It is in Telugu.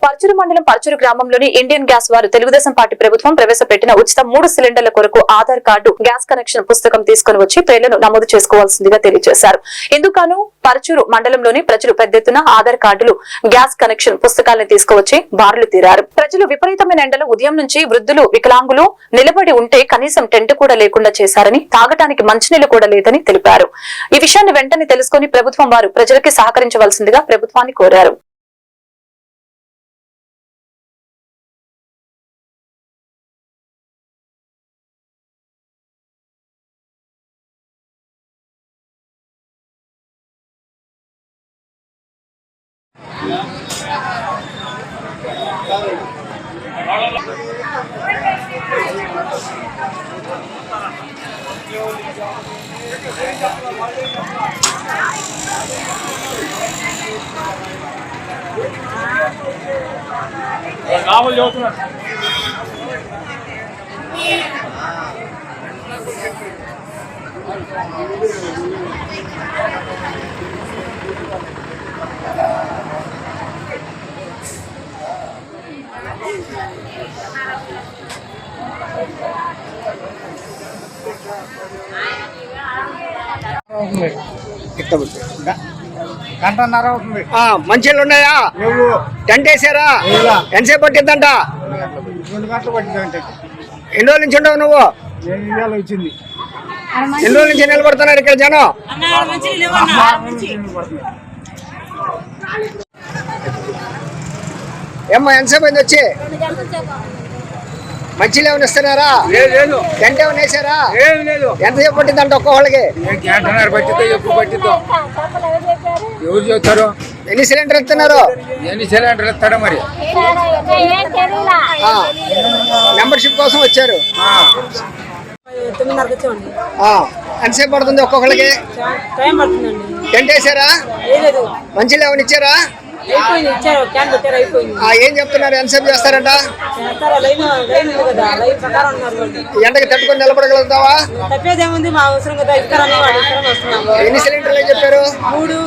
పర్చూరు మండలం పర్చూరు గ్రామంలోని ఇండియన్ గ్యాస్ వారు తెలుగుదేశం పార్టీ ప్రభుత్వం ప్రవేశపెట్టిన ఉచిత 3 సిలిండర్ల కొరకు ఆధార్ కార్డు గ్యాస్ కనెక్షన్ పుస్తకం తీసుకుని వచ్చి పేర్లను నమోదు చేసుకోవాల్సిందిగా తెలియజేశారు. ఇందుకు పర్చూరు మండలంలోని ప్రజలు పెద్ద ఎత్తున ఆధార్ కార్డులు గ్యాస్ కనెక్షన్ పుస్తకాలను తీసుకువచ్చి బారులు తీరారు. ప్రజలు విపరీతమైన ఎండలో ఉదయం నుంచి వృద్ధులు వికలాంగులు నిలబడి ఉంటే కనీసం టెంట్ కూడా లేకుండా చేశారని, తాగటానికి మంచినీళ్లు కూడా లేదని తెలిపారు. ఈ విషయాన్ని వెంటనే తెలుసుకుని ప్రభుత్వం వారు ప్రజలకి సహకరించవలసిందిగా ప్రభుత్వాన్ని కోరారు. గంటన్నర అవుతుంది. మంచిలు ఉన్నాయా? టెంట్ వేసారా? ఎంతసేపు పట్టిద్దంట? 2 గంటలు పట్టిందంటే. ఎన్ని రోజుల నుంచి ఉండవు నువ్వు? వచ్చింది. ఎన్ని రోజుల నుంచి నిలబడుతున్నారు ఇక్కడ జనం? ఏమ్మా ఎంతసేపు అయింది వచ్చి? మంచిలు ఏమైనా ఇస్తున్నారా? టెంట్ ఏమైనా వేసారా? ఎంతసేపు పట్టిందంట ఒక్కొక్కళ్ళకి? గంటన్నర పట్టిద్దో ఎక్కువ పట్టిద్దో ఎవరు చెప్తారు? ఎన్ని సిలిండర్ ఇస్తున్నారు? ఎన్ని సిలిండర్లు ఇస్తారో మరి. మెంబర్షిప్ కోసం వచ్చారు. ఎంతసేపు పడుతుంది ఒక్కొక్కళ్ళకి? టెంట్ వేసారా? మంచిలు ఏమైనా ఇచ్చారా? ఏం చెప్తున్నారు? ఎంతసేపు చేస్తారంట? ఎండకి తట్టుకొని నిలబడగలుగుతావా? తప్పేదేముంది, మా అవసరం కదా. ఎన్ని సిలిండర్లు చెప్పారు? 3